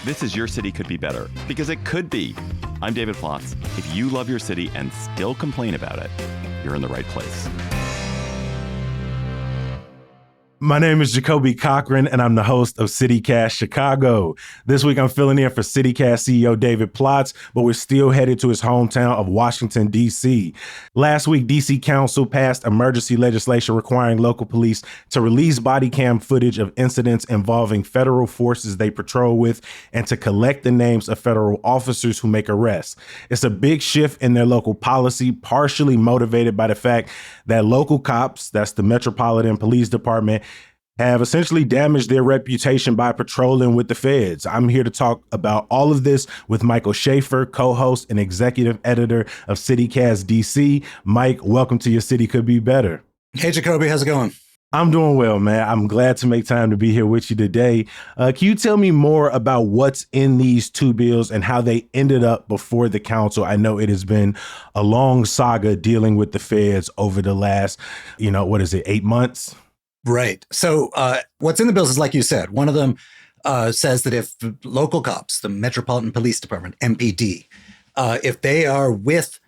This is Your City Could Be Better, because it could be. I'm David Plotz. If you love your city and still complain about it, you're in the right place. My name is Jacoby Cochran, and I'm the host of CityCast Chicago. This week, I'm filling in for CityCast CEO David Plotz, but we're still headed to his hometown of Washington, D.C. Last week, D.C. Council passed emergency legislation requiring local police to release body cam footage of incidents involving federal forces they patrol with and to collect the names of federal officers who make arrests. It's a big shift in their local policy, partially motivated by the fact that local cops, that's the Metropolitan Police Department, have essentially damaged their reputation by patrolling with the feds. I'm here to talk about all of this with Michael Schaefer, co-host and executive editor of CityCast DC. Mike, welcome to Your City Could Be Better. Hey, Jacoby, how's it going? I'm doing well, man. I'm glad to make time to be here with you today. Can you tell me more about what's in these two bills and how they ended up before the council? I know it has been a long saga dealing with the feds over the last, 8 months? Right. So what's in the bills is, like you said, one of them says that if local cops, the Metropolitan Police Department, MPD, if they are with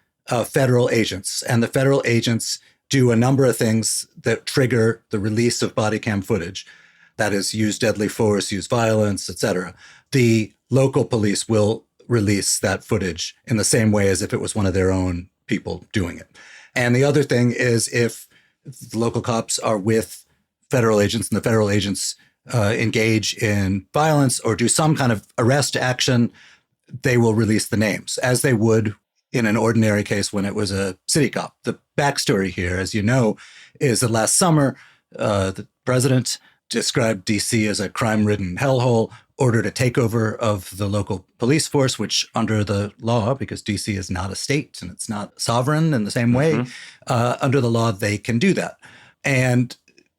federal agents and the federal agents do a number of things that trigger the release of body cam footage, that is, use deadly force, use violence, etc., the local police will release that footage in the same way as if it was one of their own people doing it. And the other thing is, if the local cops are with federal agents and the federal agents engage in violence or do some kind of arrest action, they will release the names, as they would in an ordinary case when it was a city cop. The backstory here, as you know, is that last summer, the president described DC as a crime-ridden hellhole, ordered a takeover of the local police force, which under the law, because DC is not a state and it's not sovereign in the same way, under the law, they can do that. And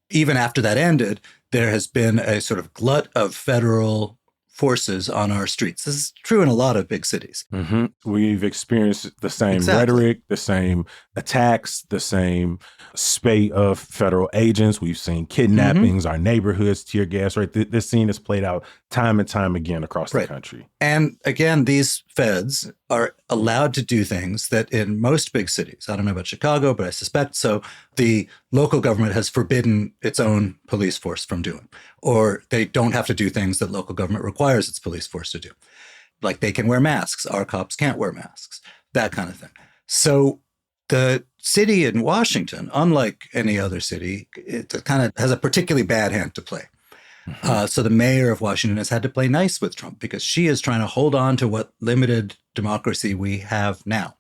even after that ended, there has been a sort of glut of federal forces on our streets. This is true in a lot of big cities. Mm-hmm. We've experienced the same rhetoric, the same attacks, the same spate of federal agents. We've seen kidnappings, our neighborhoods, tear gas, right? This scene has played out time and time again across the country. And again, these feds are allowed to do things that in most big cities, I don't know about Chicago, but I suspect so, the local government has forbidden its own police force from doing. Or they don't have to do things that local government requires its police force to do. Like they can wear masks. Our cops can't wear masks, that kind of thing. So the city in Washington, unlike any other city, it kind of has a particularly bad hand to play. So the mayor of Washington has had to play nice with Trump because she is trying to hold on to what limited democracy we have now.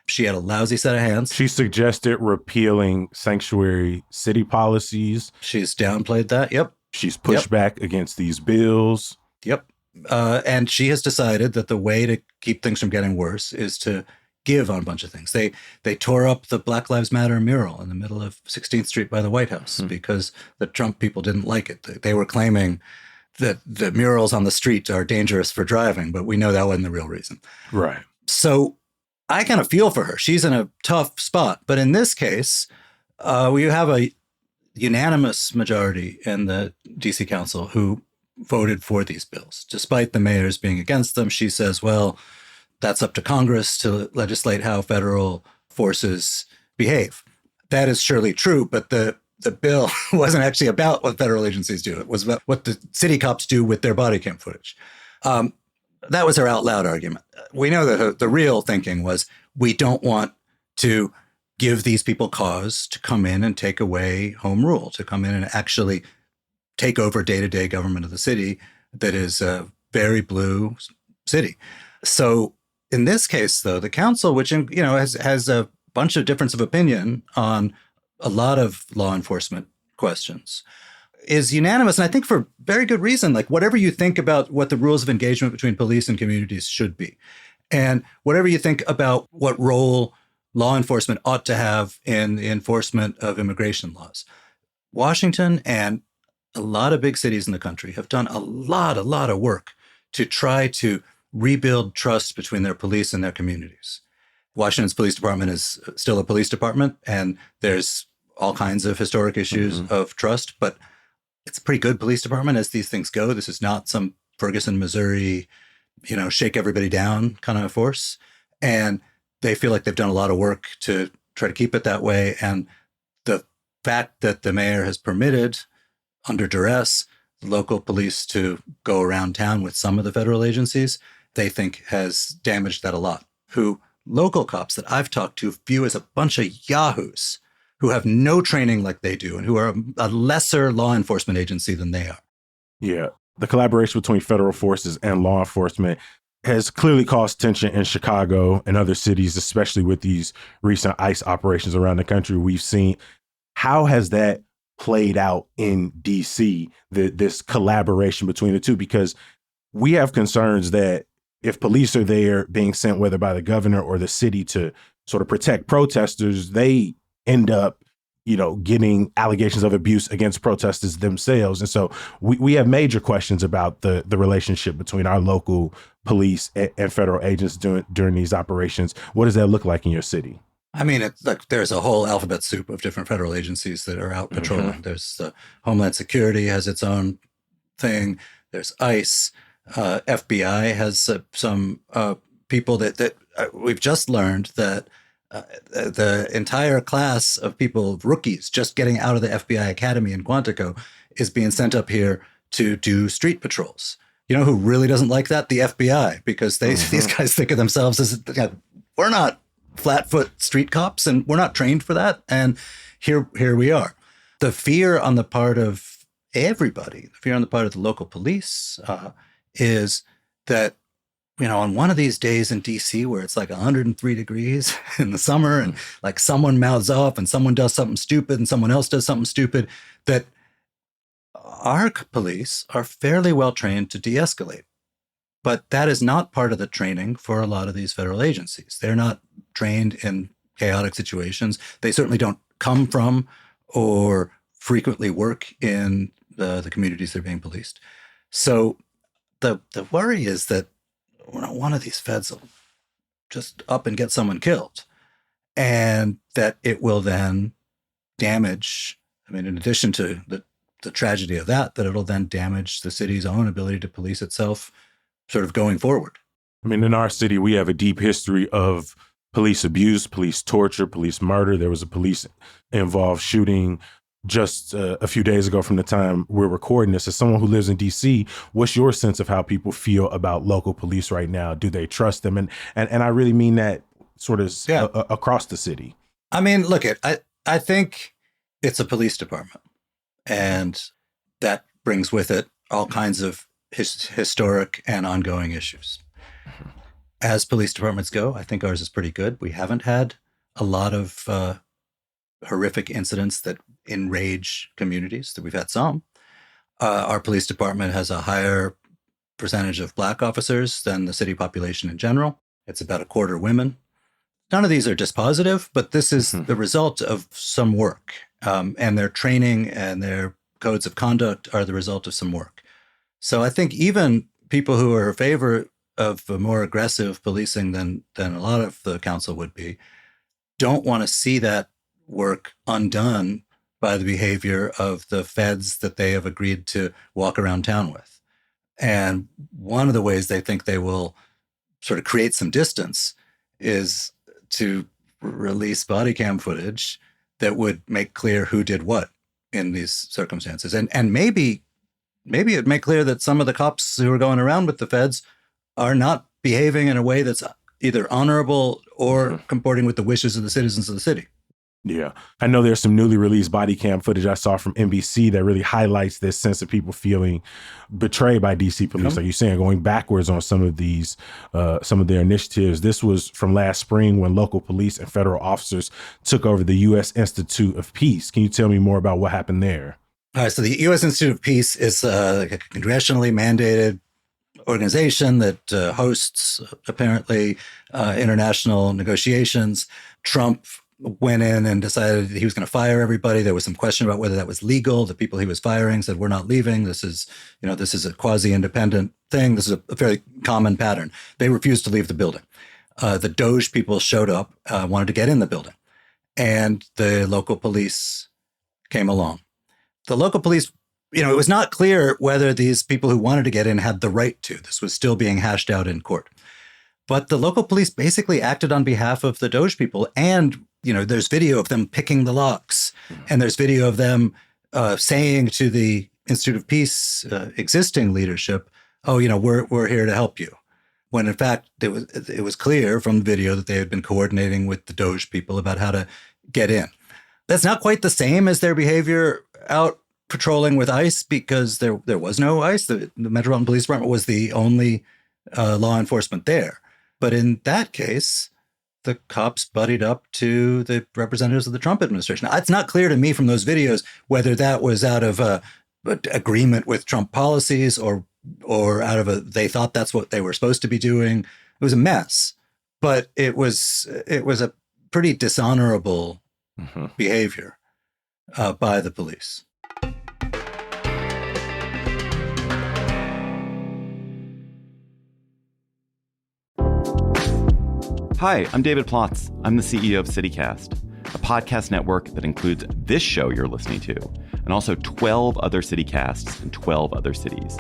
She had a lousy set of hands. She suggested repealing sanctuary city policies. She's downplayed that. Yep. She's pushed back against these bills. Yep. And she has decided that the way to keep things from getting worse is to give on a bunch of things. They tore up the Black Lives Matter mural in the middle of 16th Street by the White House because the Trump people didn't like it. They were claiming that the murals on the street are dangerous for driving, but we know that wasn't the real reason. Right. So I kind of feel for her. She's in a tough spot. But in this case, we have a unanimous majority in the DC Council who voted for these bills. Despite the mayors being against them, she says, well, that's up to Congress to legislate how federal forces behave. That is surely true, but the bill wasn't actually about what federal agencies do. It was about what the city cops do with their body cam footage. That was her out loud argument. We know that the real thinking was, we don't want to give these people cause to come in and take away home rule, to come in and actually take over day-to-day government of the city that is a very blue city. So in this case, though, the council, which has a bunch of difference of opinion on a lot of law enforcement questions, is unanimous, and I think for very good reason. Like, whatever you think about what the rules of engagement between police and communities should be, and whatever you think about what role law enforcement ought to have in the enforcement of immigration laws, Washington and a lot of big cities in the country have done a lot of work to try to rebuild trust between their police and their communities. Washington's police department is still a police department, and there's all kinds of historic issues of trust, but it's a pretty good police department as these things go. This is not some Ferguson, Missouri, shake everybody down kind of force. And they feel like they've done a lot of work to try to keep it that way. And the fact that the mayor has permitted, under duress, the local police to go around town with some of the federal agencies, they think has damaged that a lot. Who local cops that I've talked to view as a bunch of yahoos who have no training like they do and who are a lesser law enforcement agency than they are. Yeah. The collaboration between federal forces and law enforcement has clearly caused tension in Chicago and other cities, especially with these recent ICE operations around the country we've seen. How has that played out in DC, this collaboration between the two? Because we have concerns that if police are there being sent, whether by the governor or the city, to sort of protect protesters, they end up getting allegations of abuse against protesters themselves. And so we have major questions about the relationship between our local police and federal agents during these operations. What does that look like in your city? I mean, there's a whole alphabet soup of different federal agencies that are out patrolling. Mm-hmm. There's Homeland Security has its own thing. There's ICE. FBI has some people that we've just learned that the entire class of people, rookies, just getting out of the FBI Academy in Quantico, is being sent up here to do street patrols. You know who really doesn't like that? The FBI, because these guys think of themselves as, we're not flatfoot street cops and we're not trained for that. And here we are. The fear on the part of everybody, the fear on the part of the local police is that, on one of these days in DC where it's like 103 degrees in the summer and like someone mouths off and someone does something stupid and someone else does something stupid, that our police are fairly well trained to de-escalate. But that is not part of the training for a lot of these federal agencies. They're not trained in chaotic situations. They certainly don't come from or frequently work in the communities they're being policed. So the worry is that one of these feds will just up and get someone killed, and that it will then damage, in addition to the tragedy of that it'll then damage the city's own ability to police itself sort of going forward. In our city, we have a deep history of police abuse, police torture, police murder. There was a police involved shooting just a few days ago from the time we're recording this. As someone who lives in DC, what's your sense of how people feel about local police right now? Do they trust them? And I really mean that sort of across the city. Look, I think it's a police department, and that brings with it all kinds of historic and ongoing issues. As police departments go, I think ours is pretty good. We haven't had a lot of horrific incidents that enrage communities. That we've had some. Our police department has a higher percentage of Black officers than the city population in general. It's about a quarter women. None of these are dispositive, but this is the result of some work. And their training and their codes of conduct are the result of some work. So I think even people who are in favor of a more aggressive policing than a lot of the council would be, don't want to see that work undone by the behavior of the feds that they have agreed to walk around town with. And one of the ways they think they will sort of create some distance is to release body cam footage that would make clear who did what in these circumstances. And maybe it'd make clear that some of the cops who are going around with the feds are not behaving in a way that's either honorable or comporting with the wishes of the citizens of the city. Yeah. I know there's some newly released body cam footage I saw from NBC that really highlights this sense of people feeling betrayed by DC police. Like you're saying, going backwards on some of these, some of their initiatives. This was from last spring when local police and federal officers took over the U.S. Institute of Peace. Can you tell me more about what happened there? All right. So the U.S. Institute of Peace is a congressionally mandated organization that hosts apparently international negotiations. Trump went in and decided he was going to fire everybody. There was some question about whether that was legal. The people he was firing said, "We're not leaving. This is a quasi-independent thing. This is a very common pattern." They refused to leave the building. The Doge people showed up, wanted to get in the building, and the local police came along. The local police it was not clear whether these people who wanted to get in had the right to. This was still being hashed out in court. But the local police basically acted on behalf of the Doge people. And, there's video of them picking the locks. And there's video of them saying to the Institute of Peace existing leadership, oh, we're here to help you. When in fact, it was clear from the video that they had been coordinating with the Doge people about how to get in. That's not quite the same as their behavior out patrolling with ICE, because there was no ICE. The Metropolitan Police Department was the only law enforcement there. But in that case, the cops buddied up to the representatives of the Trump administration. It's not clear to me from those videos whether that was out of agreement with Trump policies or out of they thought that's what they were supposed to be doing. It was a mess, but it was a pretty dishonorable behavior by the police. Hi, I'm David Plotz. I'm the CEO of CityCast, a podcast network that includes this show you're listening to, and also 12 other CityCasts in 12 other cities.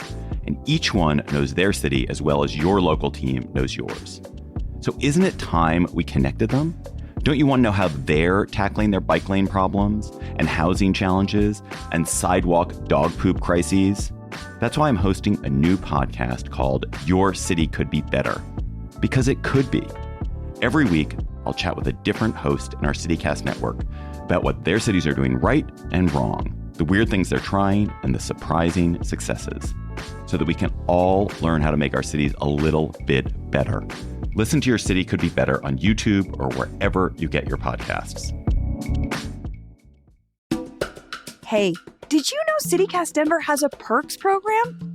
And each one knows their city as well as your local team knows yours. So isn't it time we connected them? Don't you want to know how they're tackling their bike lane problems and housing challenges and sidewalk dog poop crises? That's why I'm hosting a new podcast called Your City Could Be Better. Because it could be. Every week, I'll chat with a different host in our CityCast network about what their cities are doing right and wrong, the weird things they're trying, and the surprising successes, so that we can all learn how to make our cities a little bit better. Listen to Your City Could Be Better on YouTube or wherever you get your podcasts. Hey, did you know CityCast Denver has a perks program?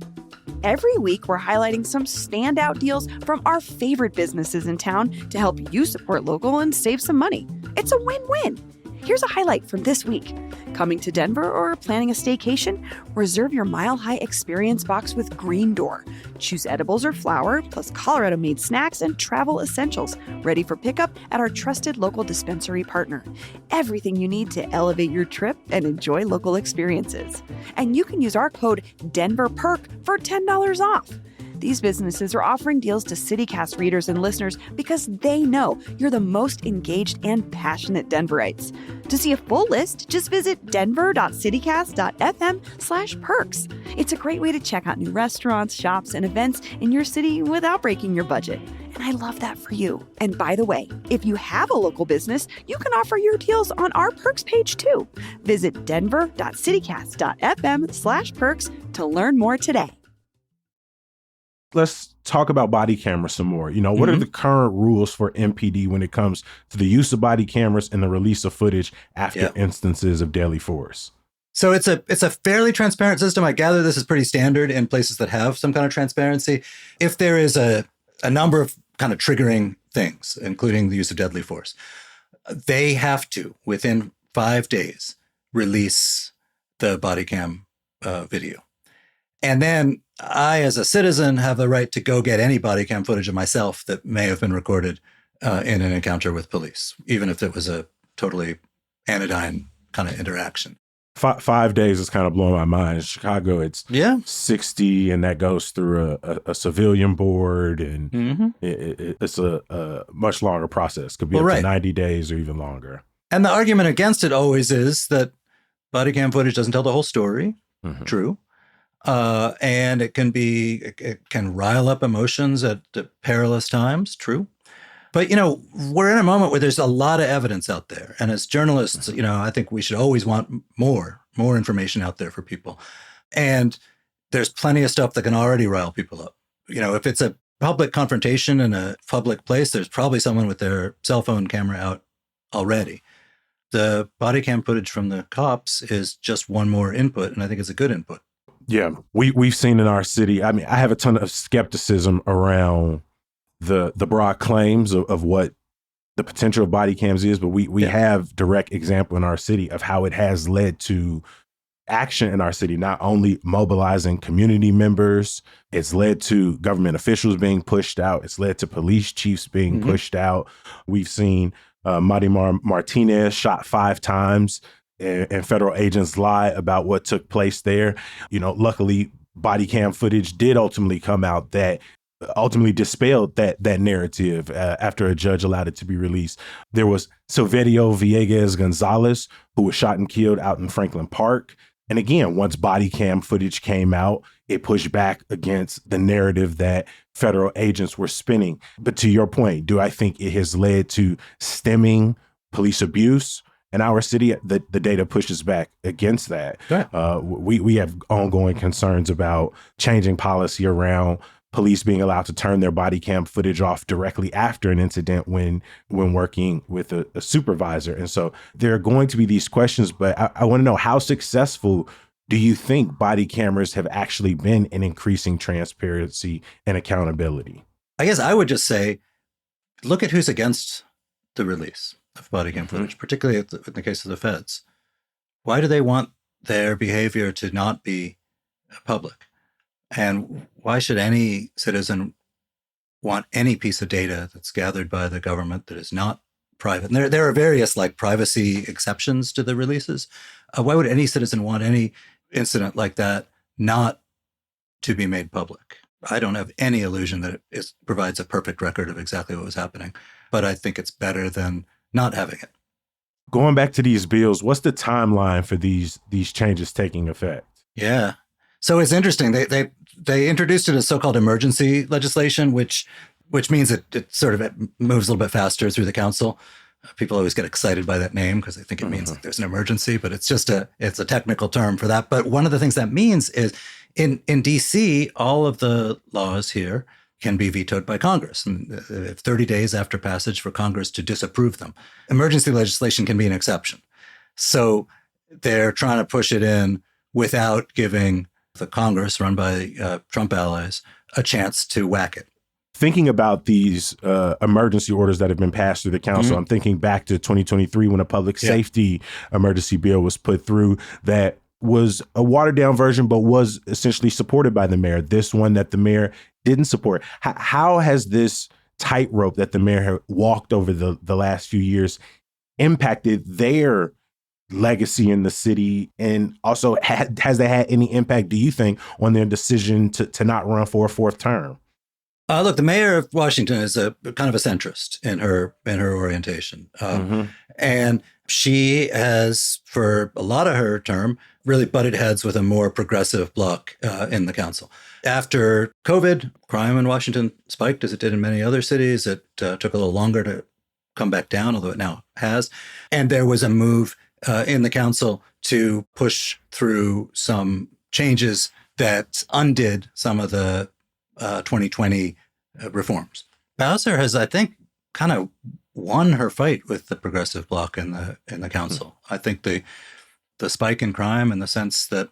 Every week, we're highlighting some standout deals from our favorite businesses in town to help you support local and save some money. It's a win-win. Here's a highlight from this week. Coming to Denver or planning a staycation? Reserve your Mile High Experience box with Green Door. Choose edibles or flour, plus Colorado-made snacks and travel essentials, ready for pickup at our trusted local dispensary partner. Everything you need to elevate your trip and enjoy local experiences. And you can use our code DENVERPERK for $10 off. These businesses are offering deals to CityCast readers and listeners because they know you're the most engaged and passionate Denverites. To see a full list, just visit denver.citycast.fm/perks. It's a great way to check out new restaurants, shops, and events in your city without breaking your budget. And I love that for you. And by the way, if you have a local business, you can offer your deals on our perks page too. Visit denver.citycast.fm/perks to learn more today. Let's talk about body cameras some more. What are the current rules for MPD when it comes to the use of body cameras and the release of footage after instances of deadly force? So it's a fairly transparent system. I gather this is pretty standard in places that have some kind of transparency. If there is a number of kind of triggering things, including the use of deadly force, they have to, within 5 days, release the body cam video. And then I, as a citizen, have the right to go get any body cam footage of myself that may have been recorded in an encounter with police, even if it was a totally anodyne kind of interaction. 5 days is kind of blowing my mind. In Chicago, it's 60, and that goes through a civilian board, and it's a much longer process. Could be up to 90 days or even longer. And the argument against it always is that body cam footage doesn't tell the whole story. True. And it can rile up emotions at perilous times. True. But, we're in a moment where there's a lot of evidence out there. And as journalists, I think we should always want more information out there for people. And there's plenty of stuff that can already rile people up. If it's a public confrontation in a public place, there's probably someone with their cell phone camera out already. The body cam footage from the cops is just one more input, and I think it's a good input. Yeah, we've seen in our city. I mean, I have a ton of skepticism around the broad claims of what the potential of body cams is, but we have direct example in our city of how it has led to action in our city, not only mobilizing community members, it's led to government officials being pushed out, it's led to police chiefs being pushed out. We've seen Marimar Martinez shot 5 times and federal agents lie about what took place there. Luckily, body cam footage did ultimately come out that ultimately dispelled that narrative after a judge allowed it to be released. There was Silverio Villegas Gonzalez, who was shot and killed out in Franklin Park. And again, once body cam footage came out, it pushed back against the narrative that federal agents were spinning. But to your point, do I think it has led to stemming police abuse in our city? The data pushes back against that. We have ongoing concerns about changing policy around police being allowed to turn their body cam footage off directly after an incident when working with a supervisor. And so there are going to be these questions, but I want to know, how successful do you think body cameras have actually been in increasing transparency and accountability? I guess I would just say, look at who's against the release of body cam footage, particularly in the case of the feds. Why do they want their behavior to not be public? And why should any citizen want any piece of data that's gathered by the government that is not private? And there are various privacy exceptions to the releases. Why would any citizen want any incident like that not to be made public? I don't have any illusion that it provides a perfect record of exactly what was happening, but I think it's better than not having it. Going back to these bills, what's the timeline for these changes taking effect? Yeah. So it's interesting. They introduced it as so-called emergency legislation, which means it sort of moves a little bit faster through the council. People always get excited by that name because they think it means that there's an emergency, but it's a technical term for that. But one of the things that means is in DC, all of the laws here can be vetoed by Congress, and 30 days after passage for Congress to disapprove them. Emergency legislation can be an exception. So they're trying to push it in without giving the Congress, run by Trump allies, a chance to whack it. Thinking about these emergency orders that have been passed through the council, I'm thinking back to 2023 when a public safety emergency bill was put through that was a watered down version, but was essentially supported by the mayor. This one that the mayor didn't support. How has this tightrope that the mayor had walked over the last few years impacted their legacy in the city? And also, has that had any impact, do you think, on their decision to not run for a fourth term? Look, the mayor of Washington is a kind of a centrist in her orientation. And she has, for a lot of her term, really butted heads with a more progressive bloc in the council. After COVID, crime in Washington spiked, as it did in many other cities. It took a little longer to come back down, although it now has. And there was a move in the council to push through some changes that undid some of the 2020 reforms. Bowser has, I think, kind of won her fight with the progressive bloc in the council. I think the spike in crime, in the sense that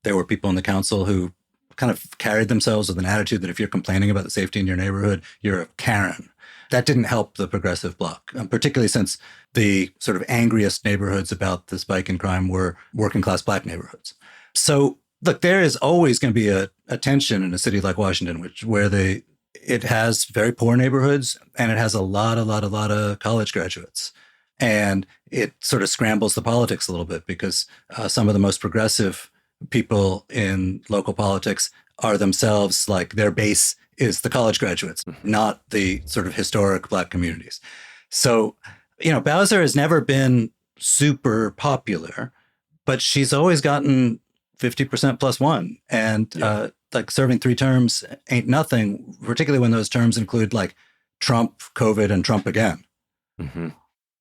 there were people in the council who kind of carried themselves with an attitude that if you're complaining about the safety in your neighborhood, you're a Karen. That didn't help the progressive bloc, particularly since the sort of angriest neighborhoods about the spike in crime were working class Black neighborhoods. So look, there is always going to be a tension in a city like Washington, where it has very poor neighborhoods and it has a lot of college graduates. And it sort of scrambles the politics a little bit because some of the most progressive people in local politics are themselves, their base is the college graduates, not the sort of historic Black communities. So, Bowser has never been super popular, but she's always gotten 50% plus one. And serving 3 terms ain't nothing, particularly when those terms include Trump, COVID, and Trump again.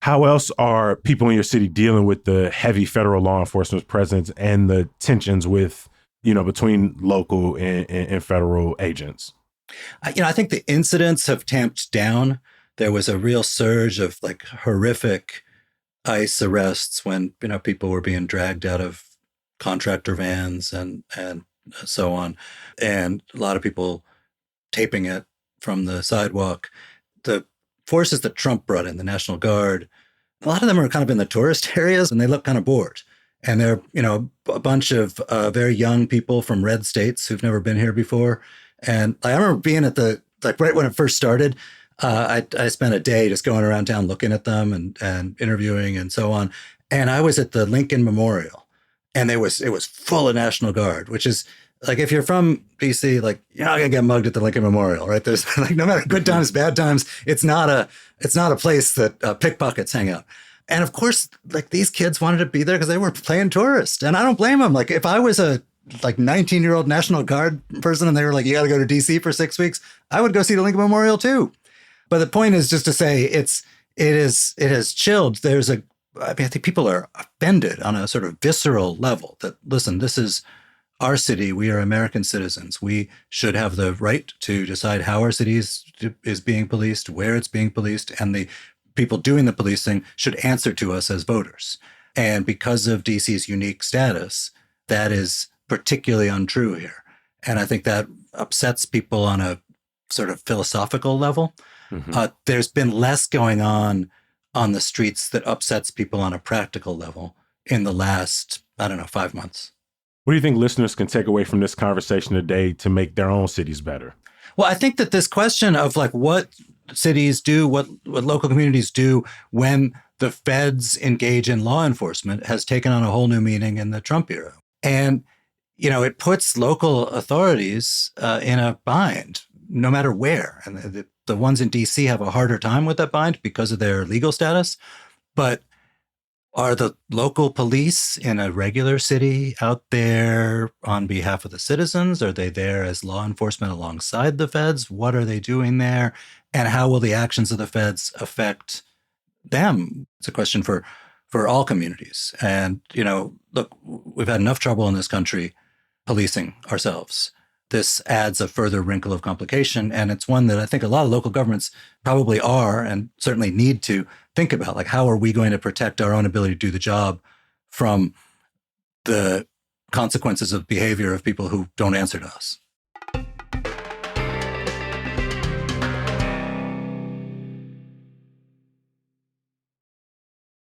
How else are people in your city dealing with the heavy federal law enforcement presence and the tensions with, between local and federal agents? I think the incidents have tamped down. There was a real surge of horrific ICE arrests when, people were being dragged out of contractor vans and so on. And a lot of people taping it from the sidewalk. The forces that Trump brought in, the National Guard, a lot of them are kind of in the tourist areas and they look kind of bored. And they're, a bunch of very young people from red states who've never been here before. And I remember being at right when it first started, I spent a day just going around town looking at them and interviewing and so on. And I was at the Lincoln Memorial, and it was full of National Guard, which is like, if you're from DC, like, you're not gonna get mugged at the Lincoln Memorial, right? There's like, no matter good times, bad times, it's not a place that pickpockets hang out. And of course, like, these kids wanted to be there because they were playing tourist, and I don't blame them. Like, if I was a 19-year-old National Guard person and they were like, you got to go to DC for 6 weeks, I would go see the Lincoln Memorial too. But the point is just to say it has chilled. I think people are offended on a sort of visceral level that, listen, this is our city. We are American citizens. We should have the right to decide how our city is being policed, where it's being policed, and the people doing the policing should answer to us as voters. And because of DC's unique status, that is particularly untrue here. And I think that upsets people on a sort of philosophical level. There's been less going on the streets that upsets people on a practical level in the last, 5 months. What do you think listeners can take away from this conversation today to make their own cities better? Well, I think that this question of like what cities do, what local communities do when the feds engage in law enforcement has taken on a whole new meaning in the Trump era. And, it puts local authorities in a bind, no matter where. And the ones in DC have a harder time with that bind because of their legal status. But are the local police in a regular city out there on behalf of the citizens? Are they there as law enforcement alongside the feds? What are they doing there? And how will the actions of the feds affect them? It's a question for all communities. And, look, we've had enough trouble in this country policing ourselves. This adds a further wrinkle of complication. And it's one that I think a lot of local governments probably are and certainly need to think about. Like, how are we going to protect our own ability to do the job from the consequences of behavior of people who don't answer to us?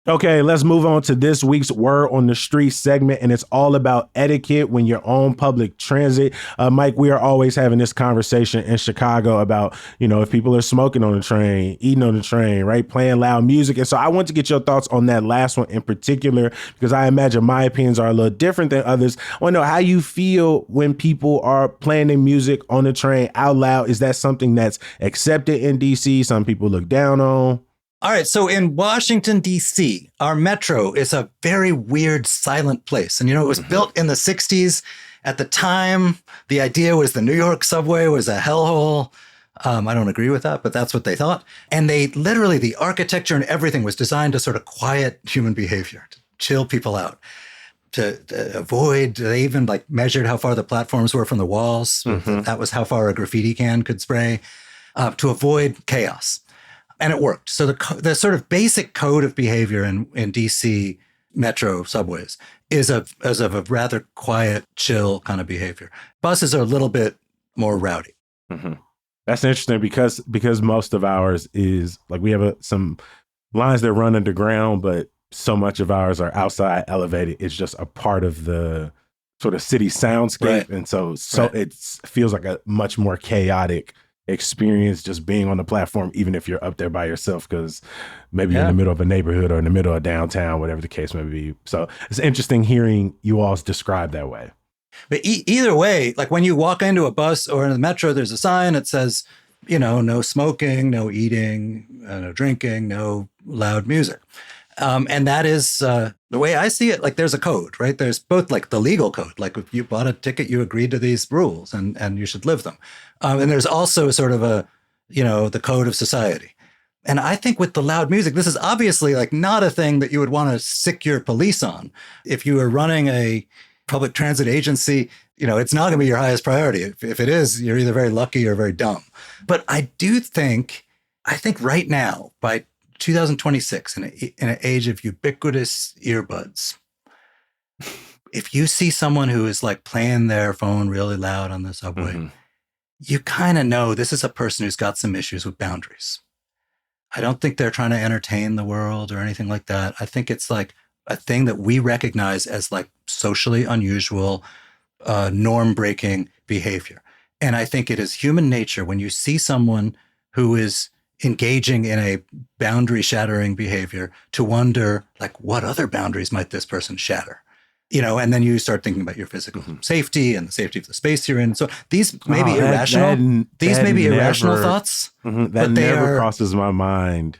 Okay, let's move on to this week's Word on the Street segment, and it's all about etiquette when you're on public transit. Mike, we are always having this conversation in Chicago about, if people are smoking on the train, eating on the train, right, playing loud music. And so I want to get your thoughts on that last one in particular, because I imagine my opinions are a little different than others. I want to know how you feel when people are playing their music on the train out loud. Is that something that's accepted in DC? Some people look down on? All right. So in Washington, D.C., our metro is a very weird, silent place. And, it was built in the 60s. At the time, the idea was the New York subway was a hellhole. I don't agree with that, but that's what they thought. And they literally, the architecture and everything was designed to sort of quiet human behavior, to chill people out, to avoid, they even like measured how far the platforms were from the walls. That was how far a graffiti can could spray, to avoid chaos. And it worked. So the sort of basic code of behavior in DC metro subways is of a rather quiet, chill kind of behavior. Buses are a little bit more rowdy. That's interesting because most of ours is like, we have some lines that run underground, but so much of ours are outside elevated. It's just a part of the sort of city soundscape. Right. And so right. It feels like a much more chaotic experience just being on the platform, even if you're up there by yourself, because maybe you're in the middle of a neighborhood or in the middle of downtown, whatever the case may be. So it's interesting hearing you all described that way. But either way, like when you walk into a bus or in the metro, there's a sign that says, no smoking, no eating, no drinking, no loud music. And that is the way I see it. Like, there's a code, right? There's both like the legal code, like if you bought a ticket, you agreed to these rules and you should live them. And there's also sort of the code of society. And I think with the loud music, this is obviously like not a thing that you would want to sick your police on. If you were running a public transit agency, it's not going to be your highest priority. If it is, you're either very lucky or very dumb. But I think right now, by 2026, in an age of ubiquitous earbuds, if you see someone who is like playing their phone really loud on the subway, you kind of know this is a person who's got some issues with boundaries. I don't think they're trying to entertain the world or anything like that. I think it's like a thing that we recognize as like socially unusual, norm-breaking behavior. And I think it is human nature when you see someone who is engaging in a boundary shattering behavior to wonder, like, what other boundaries might this person shatter? And then you start thinking about your physical safety and the safety of the space you're in. So these may be irrational. These may be irrational thoughts. That never crosses my mind.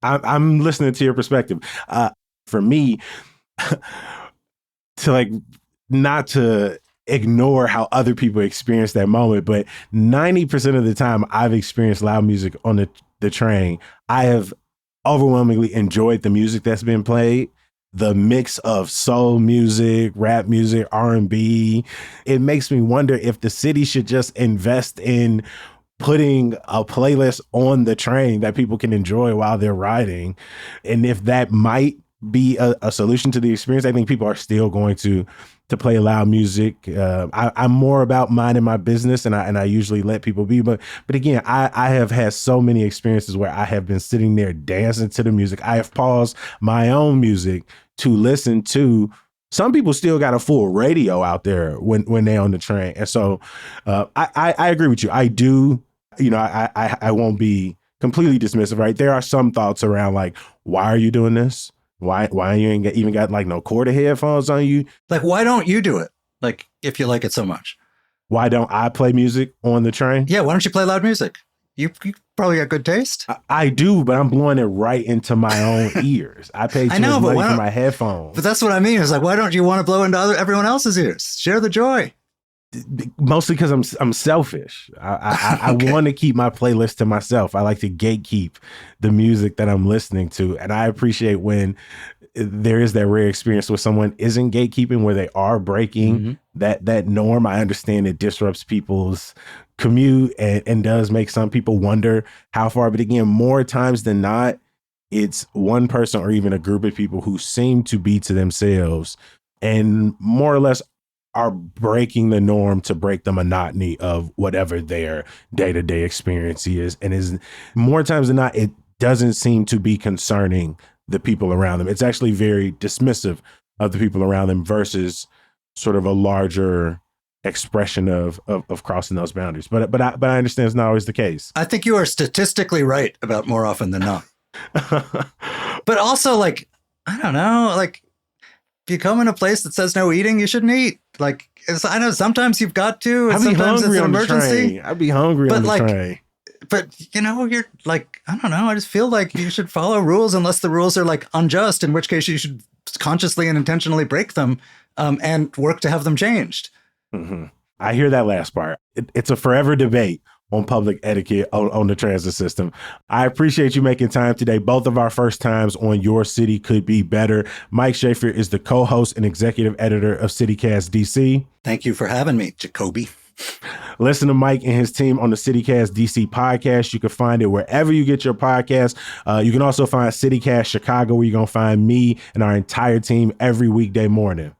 I'm listening to your perspective. For me, not to ignore how other people experience that moment, but 90% of the time I've experienced loud music on the train, I have overwhelmingly enjoyed the music that's been played. The mix of soul music, rap music, R&B. It makes me wonder if the city should just invest in putting a playlist on the train that people can enjoy while they're riding. And if that might be a solution to the experience, I think people are still going to play loud music. I'm more about minding my business, and I usually let people be. But again, I have had so many experiences where I have been sitting there dancing to the music. I have paused my own music to listen to. Some people still got a full radio out there when they're on the train. And so I agree with you. I do, I won't be completely dismissive, right? There are some thoughts around like, why are you doing this? Why you ain't even got like no cord headphones on you? Like, why don't you do it? Like, if you like it so much. Why don't I play music on the train? Yeah, why don't you play loud music? You probably got good taste. I do, but I'm blowing it right into my own ears. I pay too much money for my headphones. But that's what I mean. It's like, why don't you want to blow into everyone else's ears? Share the joy. Mostly because I'm selfish. I okay. want to keep my playlist to myself. I like to gatekeep the music that I'm listening to. And I appreciate when there is that rare experience where someone isn't gatekeeping, where they are breaking that norm. I understand it disrupts people's commute and does make some people wonder how far. But again, more times than not, it's one person or even a group of people who seem to be to themselves and more or less are breaking the norm to break the monotony of whatever their day-to-day experience is. And is more times than not, it doesn't seem to be concerning the people around them. It's actually very dismissive of the people around them versus sort of a larger expression of crossing those boundaries. But I understand it's not always the case. I think you are statistically right about more often than not. But also, like, I don't know, like, if you come in a place that says no eating, you shouldn't eat. Like, I know sometimes you've got to, and sometimes it's an emergency. I'd be hungry on the train. But, you're like, I don't know. I just feel like you should follow rules unless the rules are like unjust, in which case you should consciously and intentionally break them and work to have them changed. Mm-hmm. I hear that last part. It's a forever debate on public etiquette on the transit system. I appreciate you making time today. Both of our first times on Your City Could Be Better. Mike Schaefer is the co-host and executive editor of CityCast DC. Thank you for having me, Jacoby. Listen to Mike and his team on the CityCast DC podcast. You can find it wherever you get your podcast. You can also find CityCast Chicago, where you're going to find me and our entire team every weekday morning.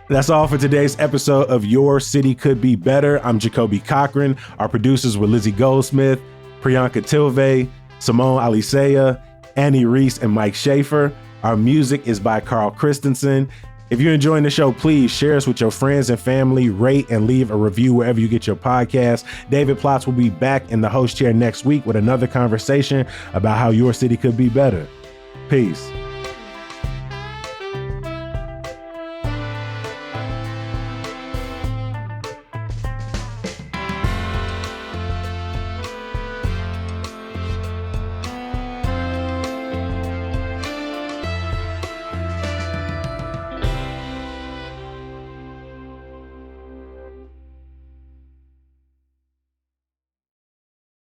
That's all for today's episode of Your City Could Be Better. I'm Jacoby Cochran. Our producers were Lizzie Goldsmith, Priyanka Tilve, Simone Alicea, Annie Reese, and Mike Schaefer. Our music is by Carl Christensen. If you're enjoying the show, please share us with your friends and family, rate and leave a review wherever you get your podcast. David Plotz will be back in the host chair next week with another conversation about how your city could be better. Peace.